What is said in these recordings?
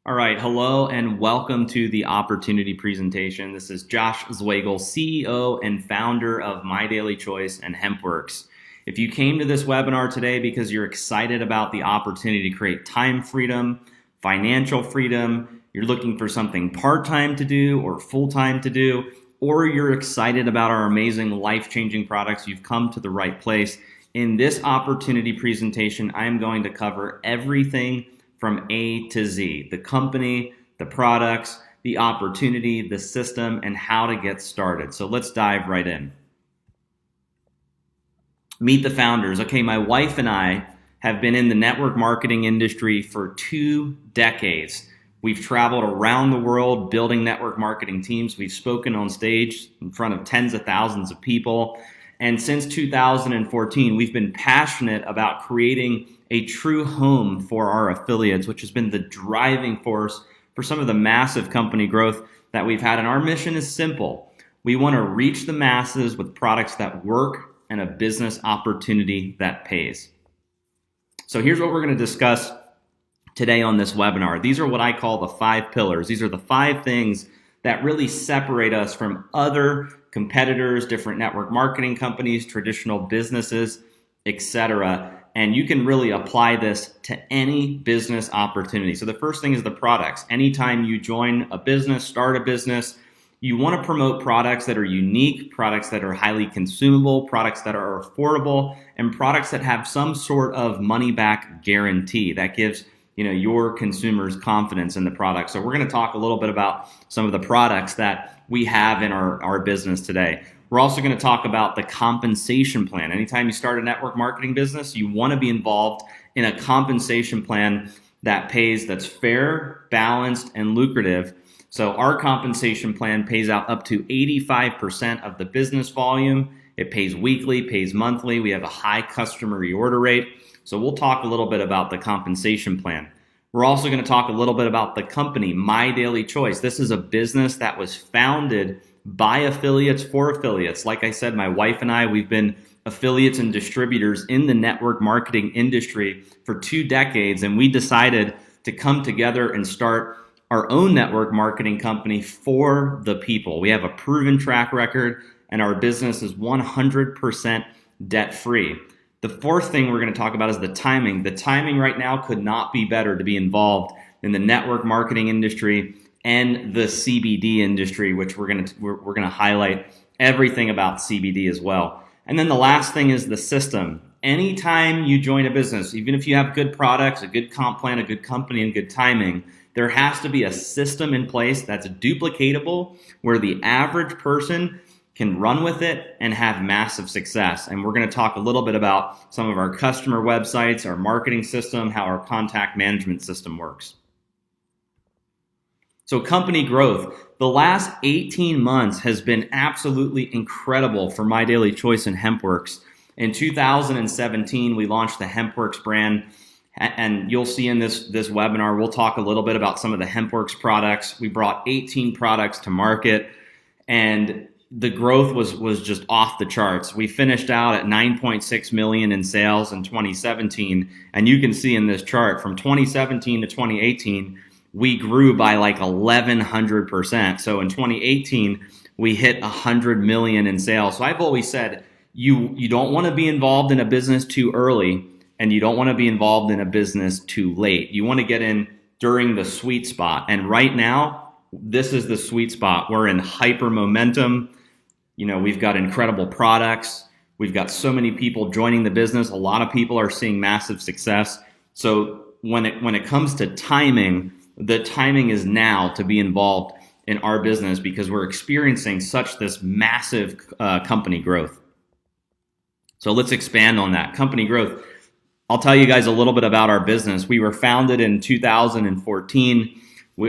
All right, hello and welcome to the Opportunity Presentation. This is Josh Zwagel, CEO and founder of My Daily Choice and HempWorks. If you came to this webinar today because you're excited about the opportunity to create time freedom, financial freedom, you're looking for something part-time to do or full-time to do, or you're excited about our amazing life-changing products, you've come to the right place. In this Opportunity Presentation, I am going to cover everything from A to Z, the company, the products, the opportunity, the system, and how to get started. So let's dive right in. Meet the founders. Okay, my wife and I have been in the network marketing industry for 2 decades. We've traveled around the world building network marketing teams. We've spoken on stage in front of tens of thousands of people. And since 2014, we've been passionate about creating a true home for our affiliates, which has been the driving force for some of the massive company growth that we've had. And our mission is simple. We want to reach the masses with products that work and a business opportunity that pays. So here's what we're going to discuss today on this webinar. These are what I call the 5 pillars. These are the 5 things that really separate us from other competitors, different network marketing companies, traditional businesses, etc. And you can really apply this to any business opportunity. So the first thing is the products. Anytime you join a business, start a business, you want to promote products that are unique, products that are highly consumable, products that are affordable, and products that have some sort of money-back guarantee that gives your consumers confidence in the product. So we're going to talk a little bit about some of the products that we have in our business today. We're also going to talk about the compensation plan. Anytime you start a network marketing business, you want to be involved in a compensation plan that pays, that's fair, balanced, and lucrative. So our compensation plan pays out up to 85% of the business volume. It pays weekly, pays monthly. We have a high customer reorder rate. So we'll talk a little bit about the compensation plan. We're also going to talk a little bit about the company, My Daily Choice. This is a business that was founded by affiliates for affiliates. Like I said, my wife and I, we've been affiliates and distributors in the network marketing industry for 2 decades, and we decided to come together and start our own network marketing company for the people. We have a proven track record, and our business is 100% debt-free. The 4th thing we're going to talk about is the timing. The timing right now could not be better to be involved in the network marketing industry and the CBD industry, which we're going to highlight everything about CBD as well. And then the last thing is the system. Anytime you join a business, even if you have good products, a good comp plan, a good company, and good timing, there has to be a system in place that's duplicatable where the average person can run with it and have massive success. And we're going to talk a little bit about some of our customer websites, our marketing system, how our contact management system works. So company growth. The last 18 months has been absolutely incredible for My Daily Choice and HempWorks. In 2017, we launched the HempWorks brand. And you'll see in this webinar, we'll talk a little bit about some of the HempWorks products. We brought 18 products to market, and the growth was just off the charts. We finished out at 9.6 million in sales in 2017. And you can see in this chart from 2017 to 2018, we grew by like 1,100%. So in 2018, we hit 100 million in sales. So I've always said, you don't want to be involved in a business too early, and you don't want to be involved in a business too late. You want to get in during the sweet spot. And right now, this is the sweet spot. We're in hyper momentum. We've got incredible products. We've got so many people joining the business. A lot of people are seeing massive success. So when it comes to timing, the timing is now to be involved in our business because we're experiencing such this massive company growth. So let's expand on that. Company growth. I'll tell you guys a little bit about our business. We were founded in 2014.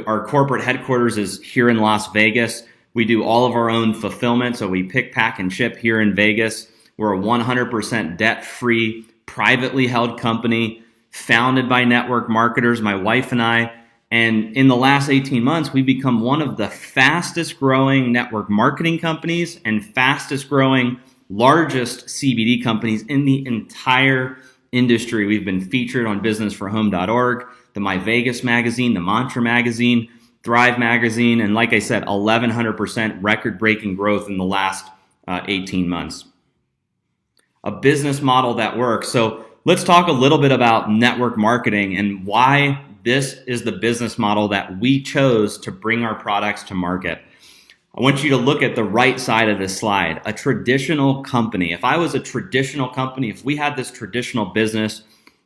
Our corporate headquarters is here in Las Vegas. We do all of our own fulfillment, so we pick, pack, and ship here in Vegas. We're a 100% debt-free, privately held company, founded by network marketers, my wife and I. And in the last 18 months, we've become one of the fastest growing network marketing companies and fastest growing, largest CBD companies in the entire industry. We've been featured on businessforhome.org, the My Vegas magazine, the Mantra magazine, Thrive magazine, and like I said, 1,100% record-breaking growth in the last 18 months. A business model that works. So let's talk a little bit about network marketing and why this is the business model that we chose to bring our products to market. I want you to look at the right side of this slide. A traditional company. If I was a traditional company, if we had this traditional business,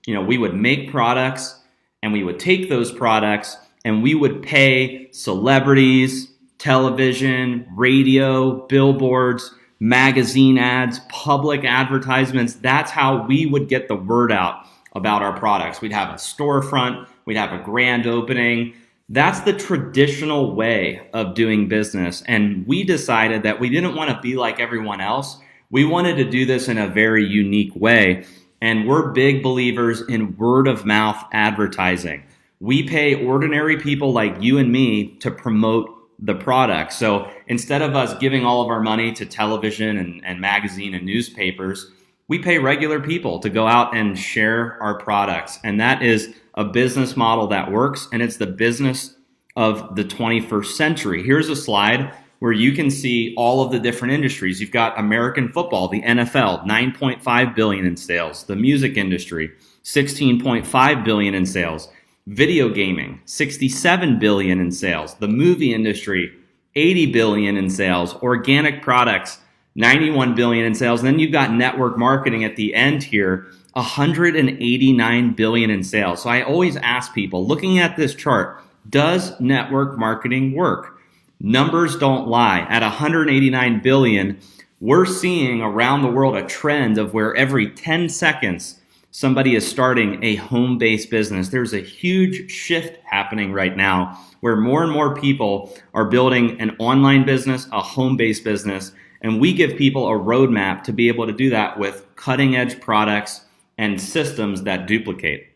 we would make products and we would take those products and we would pay celebrities, television, radio, billboards, magazine ads, public advertisements. That's how we would get the word out about our products. We'd have a storefront, we'd have a grand opening. That's the traditional way of doing business. And we decided that we didn't want to be like everyone else. We wanted to do this in a very unique way. And we're big believers in word of mouth advertising. We pay ordinary people like you and me to promote the product. So instead of us giving all of our money to television and magazine and newspapers, we pay regular people to go out and share our products. And that is a business model that works, and it's the business of the 21st century. Here's a slide where you can see all of the different industries. You've got American football, the NFL, $9.5 billion in sales. The music industry, $16.5 billion in sales. Video gaming, $67 billion in sales. The movie industry, $80 billion in sales. Organic products, $91 billion in sales. And then you've got network marketing at the end here, $189 billion in sales. So I always ask people, looking at this chart, does network marketing work? Numbers don't lie. At $189 billion, we're seeing around the world a trend of where every 10 seconds somebody is starting a home-based business. There's a huge shift happening right now where more and more people are building an online business, a home-based business, and we give people a roadmap to be able to do that with cutting-edge products and systems that duplicate.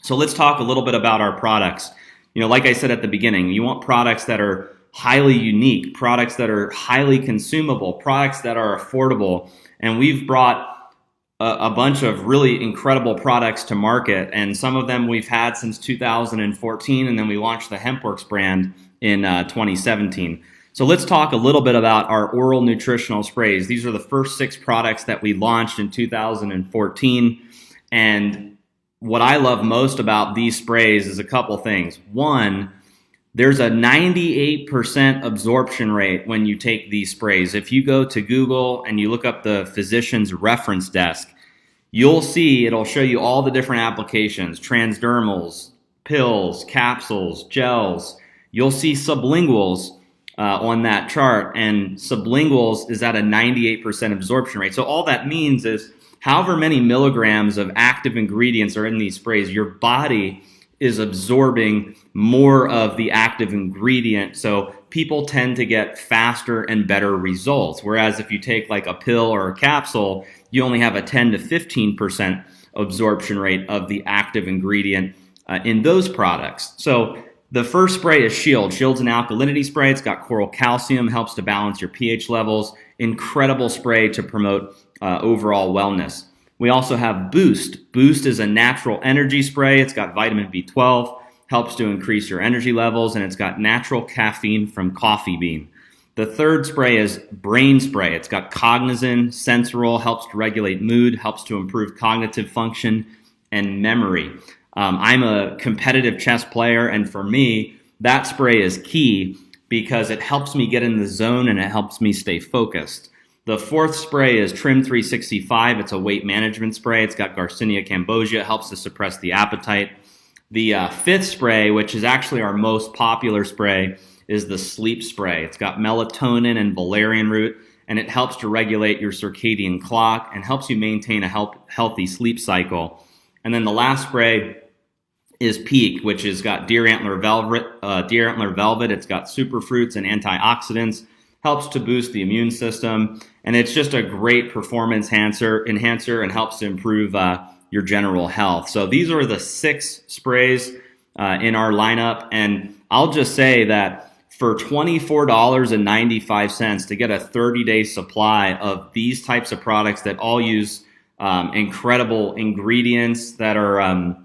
So let's talk a little bit about our products. Like I said at the beginning, you want products that are highly unique, products that are highly consumable, products that are affordable. And we've brought a bunch of really incredible products to market. And some of them we've had since 2014. And then we launched the HempWorks brand in 2017. So let's talk a little bit about our oral nutritional sprays. These are the first 6 products that we launched in 2014. And what I love most about these sprays is a couple things. One, there's a 98% absorption rate when you take these sprays. If you go to Google and you look up the physician's reference desk, you'll see it'll show you all the different applications, transdermals, pills, capsules, gels. You'll see sublinguals on that chart, and sublinguals is at a 98% absorption rate. So all that means is however many milligrams of active ingredients are in these sprays, your body is absorbing more of the active ingredient. So people tend to get faster and better results. Whereas if you take like a pill or a capsule, you only have a 10 to 15% absorption rate of the active ingredient in those products. So the first spray is Shield. Shield's an alkalinity spray. It's got coral calcium, helps to balance your pH levels. Incredible spray to promote overall wellness. We also have Boost. Boost is a natural energy spray. It's got vitamin B12, helps to increase your energy levels, and it's got natural caffeine from coffee bean. The third spray is Brain Spray. It's got Cognizin, Sensoril, helps to regulate mood, helps to improve cognitive function and memory. I'm a competitive chess player, and for me, that spray is key because it helps me get in the zone and it helps me stay focused. The fourth spray is Trim 365. It's a weight management spray. It's got Garcinia cambogia. It helps to suppress the appetite. The fifth spray, which is actually our most popular spray, is the Sleep Spray. It's got melatonin and valerian root, and it helps to regulate your circadian clock and helps you maintain a healthy sleep cycle. And then the last spray is Peak, which has got deer antler velvet. It's got superfruits and antioxidants, helps to boost the immune system, and it's just a great performance enhancer and helps to improve your general health. So these are the 6 sprays in our lineup, and I'll just say that for $24.95 to get a 30-day supply of these types of products that all use incredible ingredients that are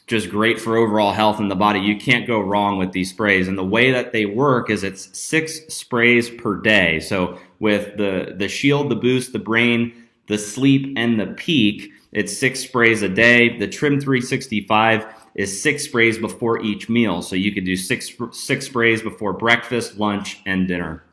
just great for overall health in the body. You can't go wrong with these sprays. And the way that they work is it's 6 sprays per day. So with the shield, the boost, the brain, the sleep, and the peak, it's 6 sprays a day. The Trim 365 is 6 sprays before each meal. So you could do six sprays before breakfast, lunch, and dinner.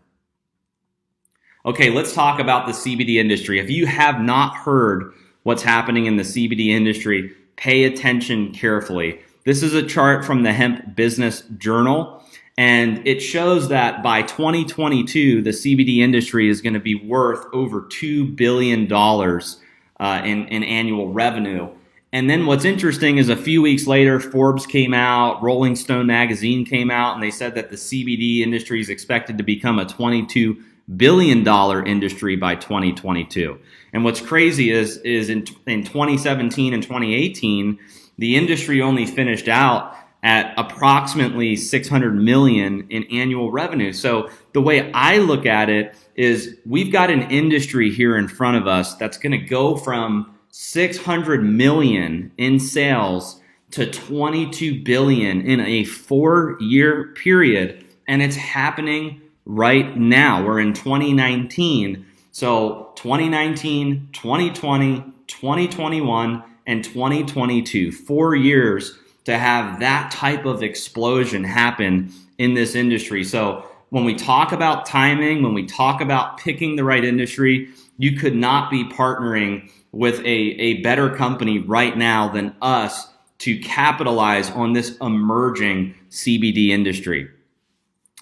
Okay, let's talk about the CBD industry. If you have not heard what's happening in the CBD industry, pay attention carefully. This is a chart from the Hemp Business Journal, and it shows that by 2022, the CBD industry is going to be worth over $2 billion in annual revenue. And then what's interesting is a few weeks later, Forbes came out, Rolling Stone magazine came out, and they said that the CBD industry is expected to become a $22 billion industry by 2022. And what's crazy is in 2017 and 2018, the industry only finished out at approximately 600 million in annual revenue. So the way I look at it is we've got an industry here in front of us that's going to go from 600 million in sales to 22 billion in a 4-year period. And it's happening right now. We're in 2019. So 2019, 2020, 2021, and 2022, 4 years to have that type of explosion happen in this industry. So when we talk about timing, when we talk about picking the right industry, you could not be partnering with a better company right now than us to capitalize on this emerging CBD industry.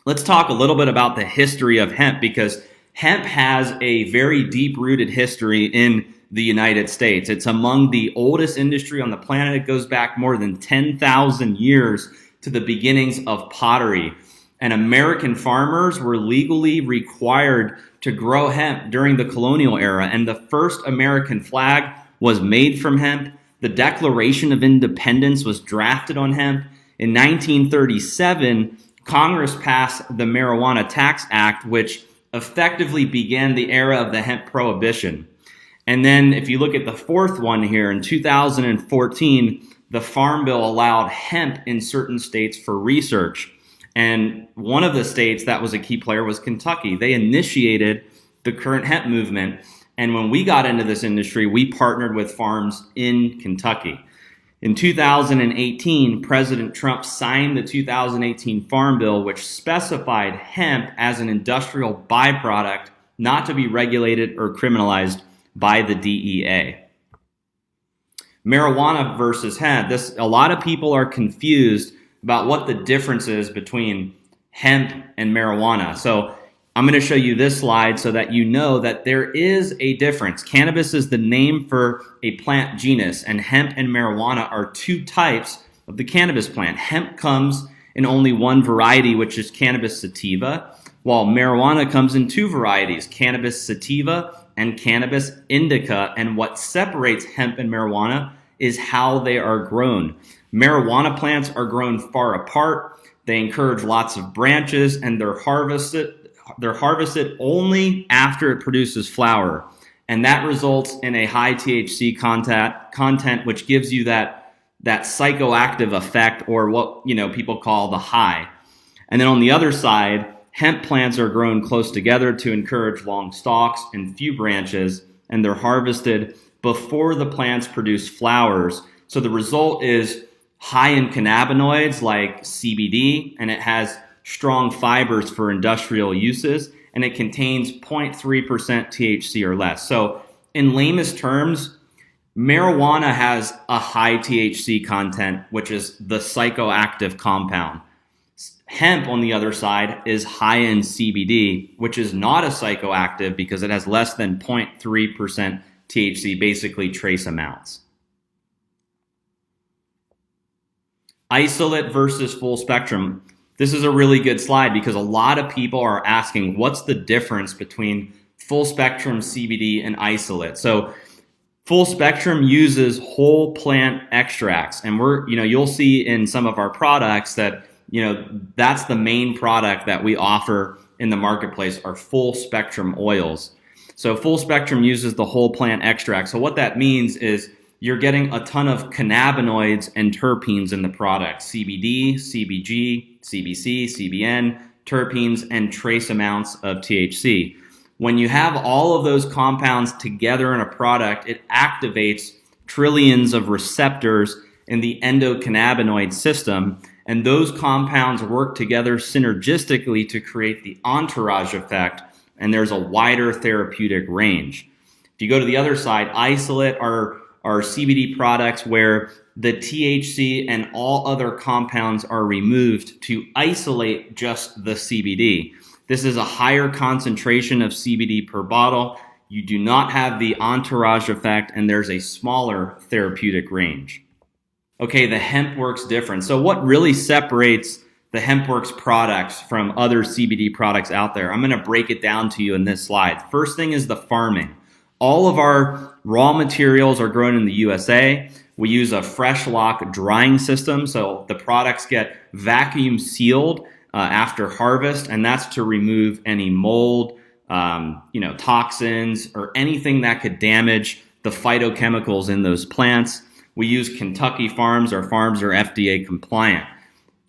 Let's talk a little bit about the history of hemp, because hemp has a very deep-rooted history in the United States. It's among the oldest industry on the planet. It goes back more than 10,000 years to the beginnings of pottery. And American farmers were legally required to grow hemp during the colonial era. And the first American flag was made from hemp. The Declaration of Independence was drafted on hemp. In 1937, Congress passed the Marijuana Tax Act, which effectively began the era of the hemp prohibition. And then if you look at the fourth one here, in 2014, the Farm Bill allowed hemp in certain states for research. And one of the states that was a key player was Kentucky. They initiated the current hemp movement. And when we got into this industry, we partnered with farms in Kentucky. In 2018, President Trump signed the 2018 Farm Bill, which specified hemp as an industrial byproduct not to be regulated or criminalized by the DEA. Marijuana versus hemp. A lot of people are confused about what the difference is between hemp and marijuana. So I'm going to show you this slide so that you know that there is a difference. Cannabis is the name for a plant genus, and hemp and marijuana are 2 types of the cannabis plant. Hemp comes in only one variety, which is cannabis sativa, while marijuana comes in 2 varieties, cannabis sativa and cannabis indica. And what separates hemp and marijuana is how they are grown. Marijuana plants are grown far apart. They encourage lots of branches, and they're harvested only after it produces flower. And that results in a high THC content, which gives you that psychoactive effect, or what people call the high. And then on the other side, hemp plants are grown close together to encourage long stalks and few branches, and they're harvested before the plants produce flowers. So the result is high in cannabinoids like CBD, and it has strong fibers for industrial uses, and it contains 0.3% THC or less. So in lamest terms, marijuana has a high THC content, which is the psychoactive compound. Hemp, on the other side, is high in CBD, which is not a psychoactive because it has less than 0.3% THC, basically trace amounts. Isolate versus full spectrum. This is a really good slide because a lot of people are asking, what's the difference between full spectrum CBD and isolate? So full spectrum uses whole plant extracts, and you'll see in some of our products that that's the main product that we offer in the marketplace, are full spectrum oils. So full spectrum uses the whole plant extract. So what that means is you're getting a ton of cannabinoids and terpenes in the product: CBD, CBG, CBC, CBN, terpenes, and trace amounts of THC. When you have all of those compounds together in a product, it activates trillions of receptors in the endocannabinoid system, and those compounds work together synergistically to create the entourage effect, and there's a wider therapeutic range. If you go to the other side, isolate are CBD products where the THC and all other compounds are removed to isolate just the CBD. This is a higher concentration of CBD per bottle. You do not have the entourage effect, and there's a smaller therapeutic range. Okay, the HempWorks difference. So what really separates the HempWorks products from other CBD products out there? I'm going to break it down to you in this slide. First thing is the farming. All of our raw materials are grown in the USA. We use a fresh lock drying system, so the products get vacuum sealed after harvest, and that's to remove any mold, toxins, or anything that could damage the phytochemicals in those plants. We use Kentucky farms. Our farms are FDA compliant.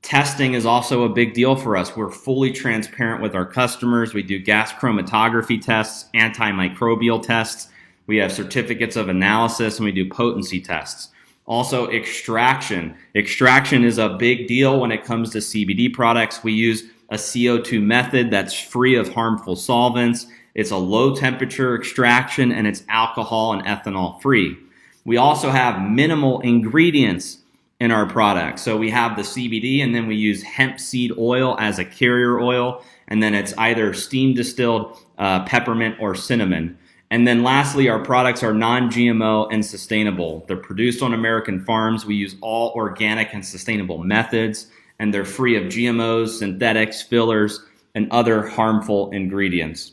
Testing is also a big deal for us. We're fully transparent with our customers. We do gas chromatography tests, antimicrobial tests. We have certificates of analysis, and we do potency tests. Also, extraction. Extraction is a big deal when it comes to CBD products. We use a CO2 method that's free of harmful solvents. It's a low temperature extraction, and it's alcohol and ethanol free. We also have minimal ingredients in our product. So we have the CBD, and then we use hemp seed oil as a carrier oil, and then it's either steam distilled peppermint or cinnamon. And then lastly, our products are non-GMO and sustainable. They're produced on American farms. We use all organic and sustainable methods, and they're free of GMOs, synthetics, fillers, and other harmful ingredients.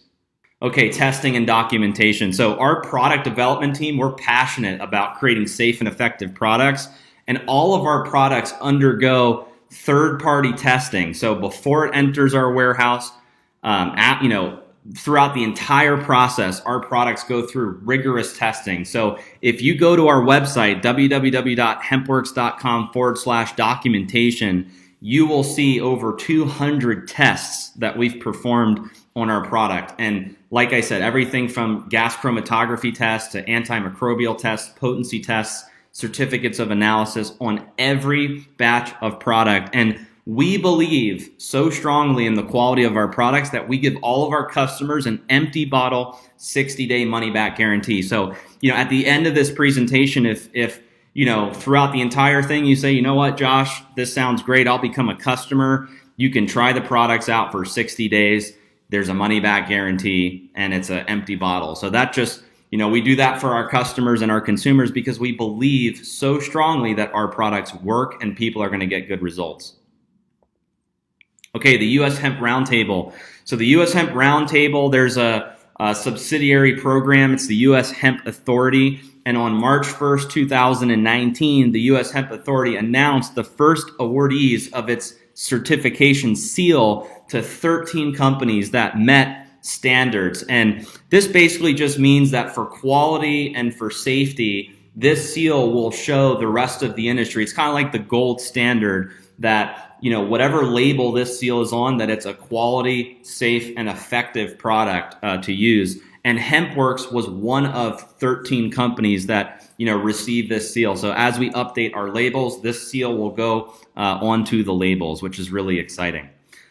Okay, testing and documentation. So our product development team, we're passionate about creating safe and effective products, and all of our products undergo third-party testing. So before it enters our warehouse, throughout the entire process, our products go through rigorous testing. So if you go to our website, www.hempworks.com/documentation, you will see over 200 tests that we've performed on our product. And like I said, everything from gas chromatography tests to antimicrobial tests, potency tests, certificates of analysis on every batch of product. And we believe so strongly in the quality of our products that we give all of our customers an empty bottle 60-day money-back guarantee. So, at the end of this presentation, if throughout the entire thing you say, you know what, Josh, this sounds great, I'll become a customer, you can try the products out for 60 days. There's a money-back guarantee, and it's an empty bottle. So that just, we do that for our customers and our consumers because we believe so strongly that our products work and people are going to get good results. Okay, the U.S. Hemp Roundtable. So the U.S. Hemp Roundtable, there's a subsidiary program. It's the U.S. Hemp Authority. And on March 1st, 2019, the U.S. Hemp Authority announced the first awardees of its certification seal to 13 companies that met standards. And this basically just means that for quality and for safety, this seal will show the rest of the industry. It's kind of like the gold standard that, whatever label this seal is on, that it's a quality, safe, and effective product to use. And HempWorks was one of 13 companies that, received this seal. So as we update our labels, this seal will go onto the labels, which is really exciting.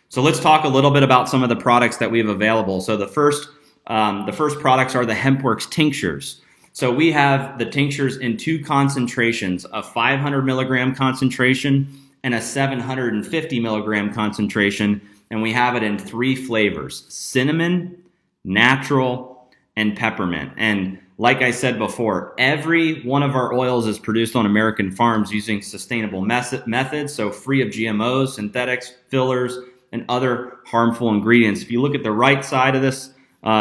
So let's talk a little bit about some of the products that we have available. So the first products are the HempWorks tinctures. So we have the tinctures in two concentrations, a 500 milligram concentration and a 750 milligram concentration, and we have it in three flavors: cinnamon, natural, and peppermint. And like I said before, every one of our oils is produced on American farms using sustainable methods, so free of GMOs, synthetics, fillers, and other harmful ingredients. If you look at the right side of this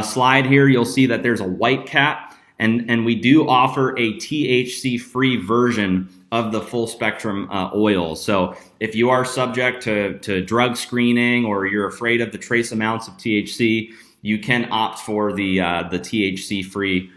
slide here, you'll see that there's a white cap, and we do offer a THC-free version of the full spectrum oils. So if you are subject to drug screening or you're afraid of the trace amounts of THC, you can opt for the THC-free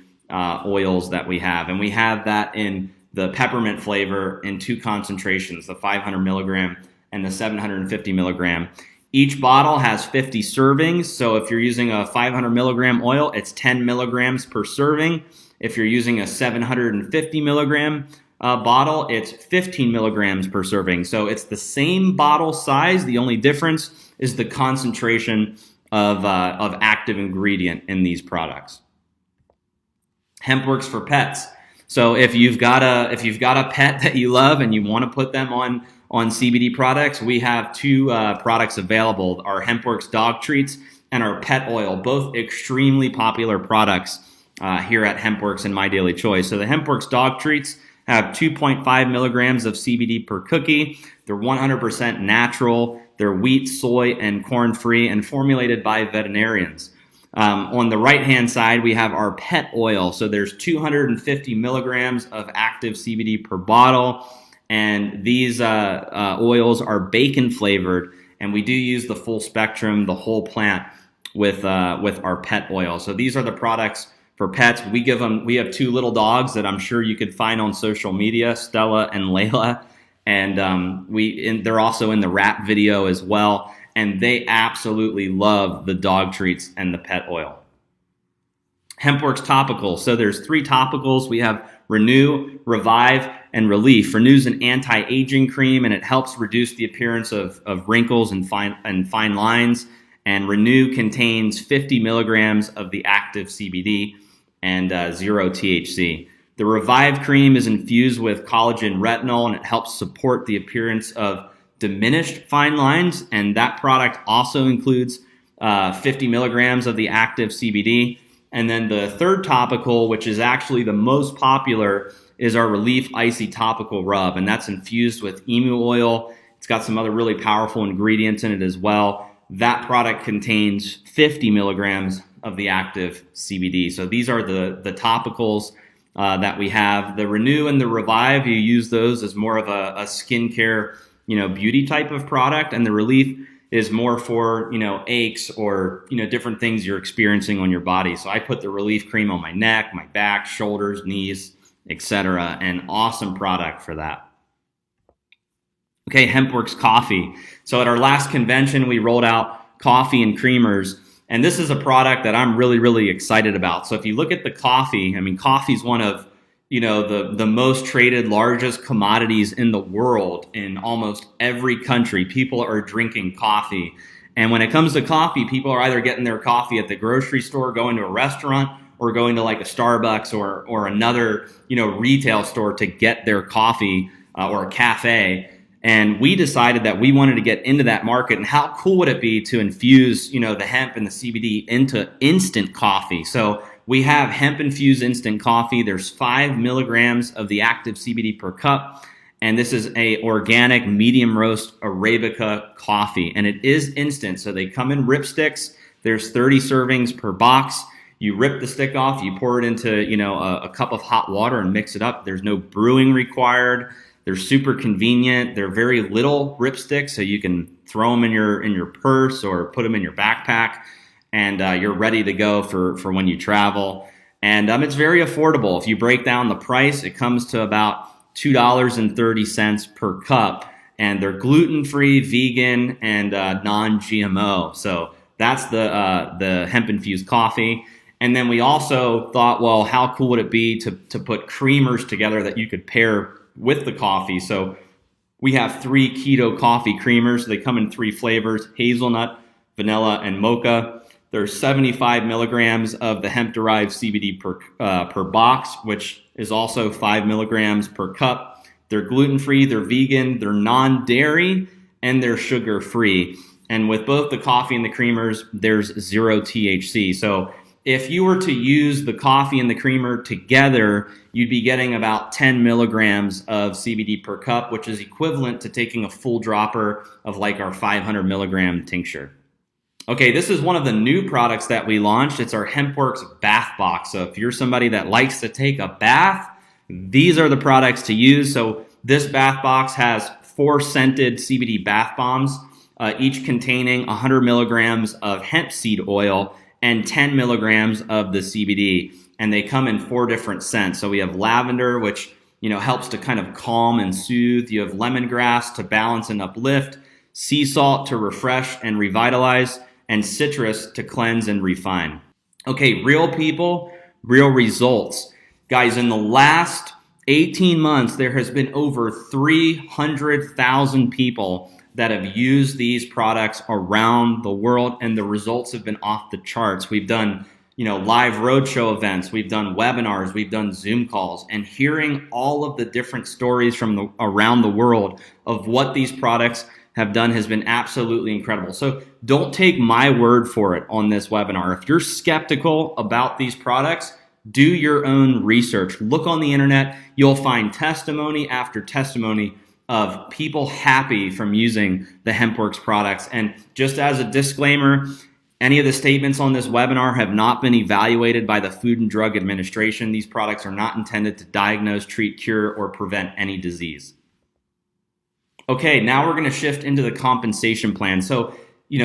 oils that we have. And we have that in the peppermint flavor in 2 concentrations, the 500 milligram and the 750 milligram. Each bottle has 50 servings. So if you're using a 500 milligram oil, it's 10 milligrams per serving. If you're using a 750 milligram bottle, it's 15 milligrams per serving. So it's the same bottle size. The only difference is the concentration of active ingredient in these products. Hemp works for pets. So if you've got a pet that you love and you want to put them on CBD products, we have 2 products available: our HempWorks dog treats and our pet oil, both extremely popular products here at HempWorks and My Daily Choice. So the HempWorks dog treats have 2.5 milligrams of CBD per cookie. They're 100% natural. They're wheat, soy, and corn-free and formulated by veterinarians. On the right-hand side, we have our pet oil. So there's 250 milligrams of active CBD per bottle. And these oils are bacon flavored, and we do use the full spectrum, the whole plant with our pet oil. So these are the products for pets. We have 2 little dogs that I'm sure you could find on social media, Stella and Layla, and they're also in the rap video as well. And they absolutely love the dog treats and the pet oil. HempWorks topicals. So there's 3 topicals. We have Renew, Revive, and Relief. Renew is an anti-aging cream, and it helps reduce the appearance of wrinkles and fine lines. And Renew contains 50 milligrams of the active CBD and 0 THC. The Revive cream is infused with collagen retinol, and it helps support the appearance of diminished fine lines. And that product also includes 50 milligrams of the active CBD. And then the third topical, which is actually the most popular, is our Relief Icy Topical Rub. And that's infused with emu oil. It's got some other really powerful ingredients in it as well. That product contains 50 milligrams of the active CBD. So these are the topicals that we have. The Renew and the Revive, you use those as more of a skincare, beauty type of product. And the Relief is more for, aches or, different things you're experiencing on your body. So I put the Relief cream on my neck, my back, shoulders, knees, etc. An awesome product for that. Okay, HempWorks coffee. So at our last convention, we rolled out coffee and creamers. And this is a product that I'm really, really excited about. So if you look at the coffee, coffee is one of the most traded, largest commodities in the world. In almost every country, people are drinking coffee. And when it comes to coffee, people are either getting their coffee at the grocery store, going to a restaurant, or going to like a Starbucks or another retail store to get their coffee or a cafe. And we decided that we wanted to get into that market. And how cool would it be to infuse the hemp and the CBD into instant coffee? So we have hemp-infused instant coffee. There's 5 milligrams of the active CBD per cup. And this is a organic medium roast Arabica coffee. And it is instant. So they come in ripsticks. There's 30 servings per box. You rip the stick off. You pour it into a cup of hot water and mix it up. There's no brewing required. They're super convenient. They're very little ripsticks, so you can throw them in your purse or put them in your backpack. And you're ready to go for when you travel. And it's very affordable. If you break down the price, it comes to about $2.30 per cup. And they're gluten-free, vegan, and non-GMO. So that's the hemp-infused coffee. And then we also thought, well, how cool would it be to put creamers together that you could pair with the coffee? So we have 3 keto coffee creamers. They come in 3 flavors: hazelnut, vanilla, and mocha. There's 75 milligrams of the hemp-derived CBD per box, which is also 5 milligrams per cup. They're gluten-free, they're vegan, they're non-dairy, and they're sugar-free. And with both the coffee and the creamers, there's 0 THC. So if you were to use the coffee and the creamer together, you'd be getting about 10 milligrams of CBD per cup, which is equivalent to taking a full dropper of like our 500 milligram tincture. Okay, this is one of the new products that we launched. It's our HempWorks Bath Box. So if you're somebody that likes to take a bath, these are the products to use. So this bath box has 4 scented CBD bath bombs, each containing 100 milligrams of hemp seed oil and 10 milligrams of the CBD. And they come in 4 different scents. So we have lavender, which helps to kind of calm and soothe. You have lemongrass to balance and uplift, sea salt to refresh and revitalize, and citrus to cleanse and refine. Okay, real people, real results. Guys, in the last 18 months, there has been over 300,000 people that have used these products around the world, and the results have been off the charts. We've done, live roadshow events, we've done webinars, we've done Zoom calls, and hearing all of the different stories from around the world of what these products have done has been absolutely incredible. So don't take my word for it on this webinar. If you're skeptical about these products, do your own research. Look on the internet. You'll find testimony after testimony of people happy from using the HempWorks products. And just as a disclaimer, any of the statements on this webinar have not been evaluated by the Food and Drug Administration. These products are not intended to diagnose, treat, cure, or prevent any disease. Okay, now we're going to shift into the compensation plan. So,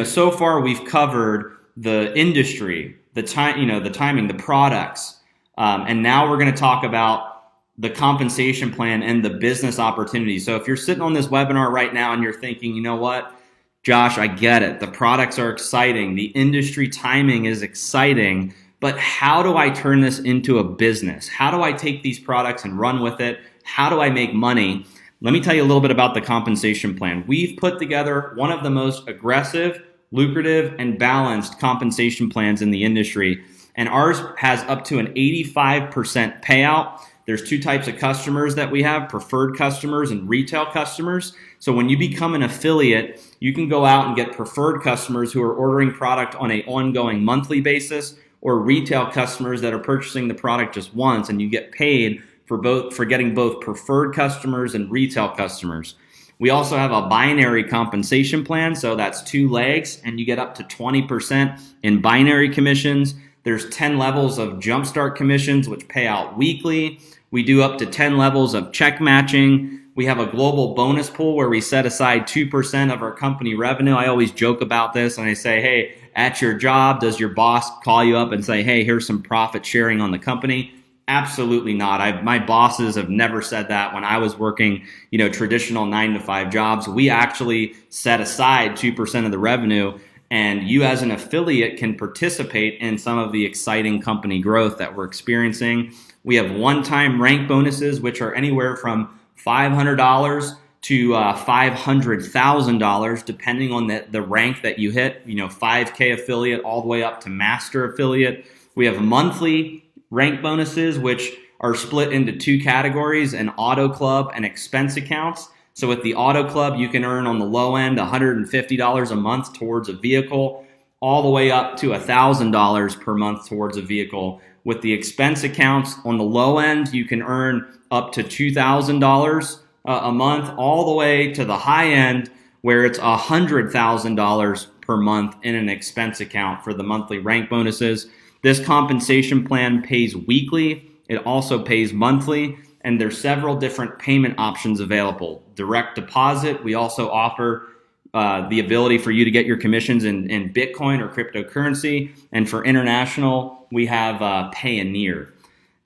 so far we've covered the industry, the timing, the products, and now we're going to talk about the compensation plan and the business opportunity. So if you're sitting on this webinar right now and you're thinking, you know what, Josh, I get it. The products are exciting. The industry timing is exciting, but how do I turn this into a business? How do I take these products and run with it? How do I make money? Let me tell you a little bit about the compensation plan. We've put together one of the most aggressive, lucrative, and balanced compensation plans in the industry, and ours has up to an 85% payout. There's two types of customers that we have, preferred customers and retail customers. So when you become an affiliate, you can go out and get preferred customers who are ordering product on an ongoing monthly basis, or retail customers that are purchasing the product just once, and you get paid for getting both preferred customers and retail customers. We also have a binary compensation plan, so that's 2 legs, and you get up to 20% in binary commissions. There's 10 levels of jumpstart commissions, which pay out weekly. We do up to 10 levels of check matching. We have a global bonus pool where we set aside 2% of our company revenue. I always joke about this, and I say, hey, at your job, does your boss call you up and say, hey, here's some profit sharing on the company? Absolutely not. My bosses have never said that. When I was working, traditional 9-to-5 jobs, we actually set aside 2% of the revenue, and you as an affiliate can participate in some of the exciting company growth that we're experiencing. We have one-time rank bonuses, which are anywhere from $500 to $500,000, depending on the rank that you hit. 5K affiliate all the way up to master affiliate. We have monthly rank bonuses, which are split into 2 categories, an auto club and expense accounts. So with the auto club, you can earn on the low end $150 a month towards a vehicle, all the way up to $1,000 per month towards a vehicle. With the expense accounts on the low end, you can earn up to $2,000 a month, all the way to the high end where it's $100,000 per month in an expense account for the monthly rank bonuses. This compensation plan pays weekly. It also pays monthly, and there's several different payment options available. Direct deposit. We also offer the ability for you to get your commissions in Bitcoin or cryptocurrency. And for international, we have Payoneer.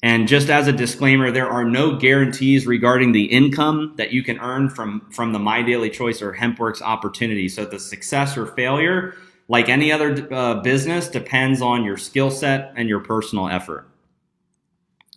And just as a disclaimer, there are no guarantees regarding the income that you can earn from the My Daily Choice or HempWorks opportunity. So the success or failure, like any other business, depends on your skill set and your personal effort.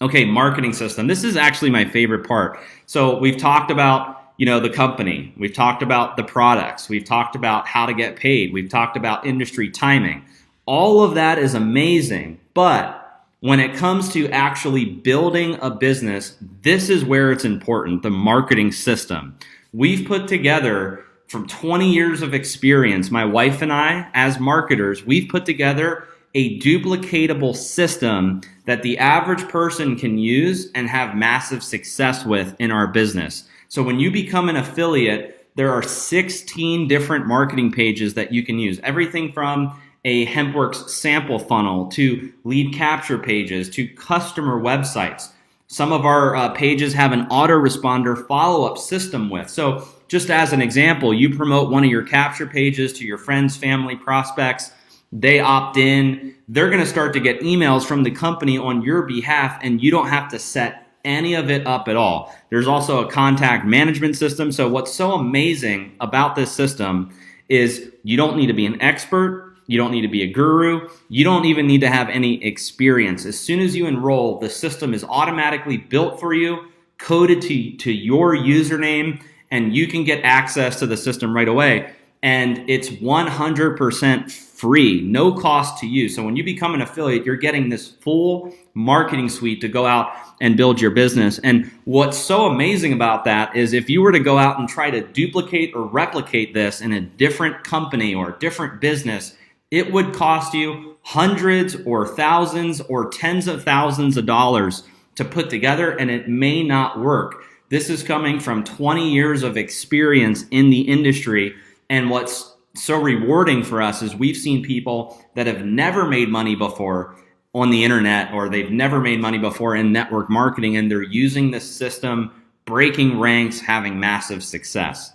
Okay, marketing system. This is actually my favorite part. So we've talked about, the company. We've talked about the products. We've talked about how to get paid. We've talked about industry timing. All of that is amazing, but when it comes to actually building a business, this is where it's important, the marketing system. We've put together, from 20 years of experience, my wife and I, as marketers, we've put together a duplicatable system that the average person can use and have massive success with in our business. So when you become an affiliate, there are 16 different marketing pages that you can use. Everything from a HempWorks sample funnel to lead capture pages to customer websites. Some of our pages have an autoresponder follow-up system with. So just as an example, you promote one of your capture pages to your friends, family, prospects. They opt in. They're going to start to get emails from the company on your behalf, and you don't have to set any of it up at all. There's also a contact management system. So what's so amazing about this system is you don't need to be an expert. You don't need to be a guru. You don't even need to have any experience. As soon as you enroll, the system is automatically built for you, coded to your username, and you can get access to the system right away. And it's 100% free, no cost to you. So when you become an affiliate, you're getting this full marketing suite to go out and build your business. And what's so amazing about that is if you were to go out and try to duplicate or replicate this in a different company or different business, it would cost you hundreds or thousands or tens of thousands of dollars to put together, and it may not work. This is coming from 20 years of experience in the industry. And what's so rewarding for us is we've seen people that have never made money before on the internet, or they've never made money before in network marketing, and they're using this system, breaking ranks, having massive success.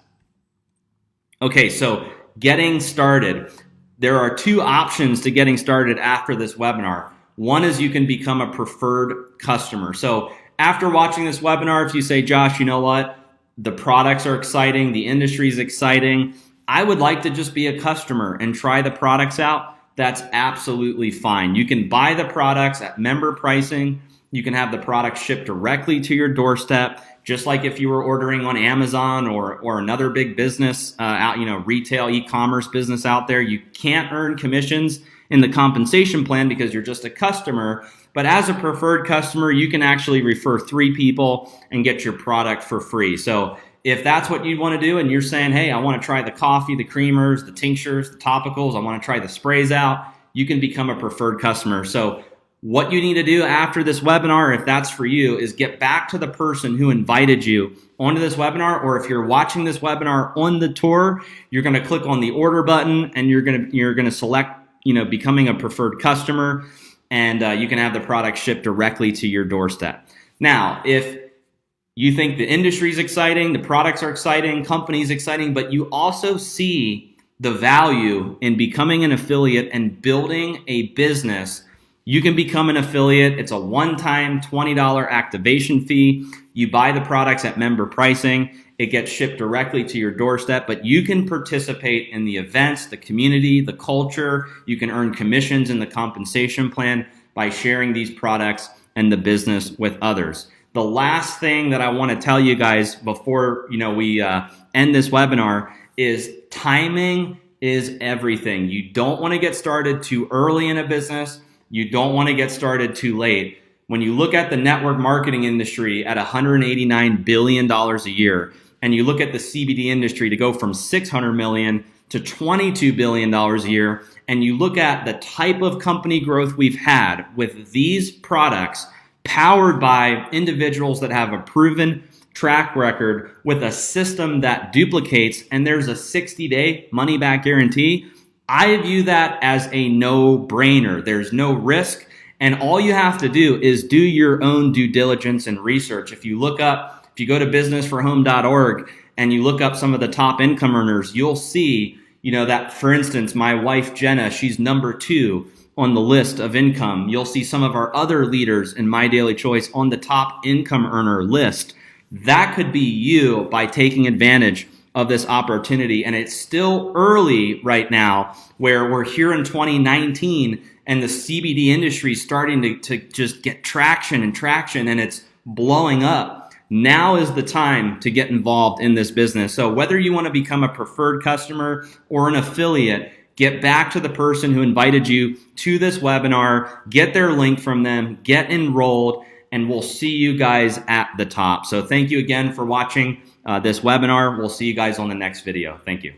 Okay, so getting started. There are two options to getting started after this webinar. One is you can become a preferred customer. So after watching this webinar, if you say, Josh, you know what? The products are exciting, the industry is exciting, I would like to just be a customer and try the products out, that's absolutely fine. You can buy the products at member pricing. You can have the products shipped directly to your doorstep, just like if you were ordering on Amazon or another big business retail e-commerce business out there. You can't earn commissions in the compensation plan because you're just a customer. But as a preferred customer, you can actually refer 3 people and get your product for free. So if that's what you want to do and you're saying, hey, I want to try the coffee, the creamers, the tinctures, the topicals, I want to try the sprays out, you can become a preferred customer. So what you need to do after this webinar, if that's for you, is get back to the person who invited you onto this webinar, or if you're watching this webinar on the tour, you're going to click on the order button and you're going to select, becoming a preferred customer, and you can have the product shipped directly to your doorstep. Now, if you think the industry is exciting, the products are exciting, company's exciting, but you also see the value in becoming an affiliate and building a business, you can become an affiliate. It's a one-time $20 activation fee. You buy the products at member pricing. It gets shipped directly to your doorstep, but you can participate in the events, the community, the culture. You can earn commissions in the compensation plan by sharing these products and the business with others. The last thing that I want to tell you guys before we end this webinar is timing is everything. You don't want to get started too early in a business. You don't want to get started too late. When you look at the network marketing industry at $189 billion a year, and you look at the CBD industry to go from $600 million to $22 billion a year, and you look at the type of company growth we've had with these products, powered by individuals that have a proven track record with a system that duplicates, and there's a 60-day money-back guarantee, I view that as a no-brainer. There's no risk, and all you have to do is do your own due diligence and research. If you go to businessforhome.org and you look up some of the top income earners, you'll see, that, for instance, my wife, Jenna, she's number 2 on the list of income. You'll see some of our other leaders in My Daily Choice on the top income earner list. That could be you by taking advantage of this opportunity. And it's still early right now, where we're here in 2019 and the CBD industry is starting to just get traction, and it's blowing up. Now is the time to get involved in this business. So whether you want to become a preferred customer or an affiliate, get back to the person who invited you to this webinar, get their link from them, get enrolled, and we'll see you guys at the top. So thank you again for watching this webinar. We'll see you guys on the next video. Thank you.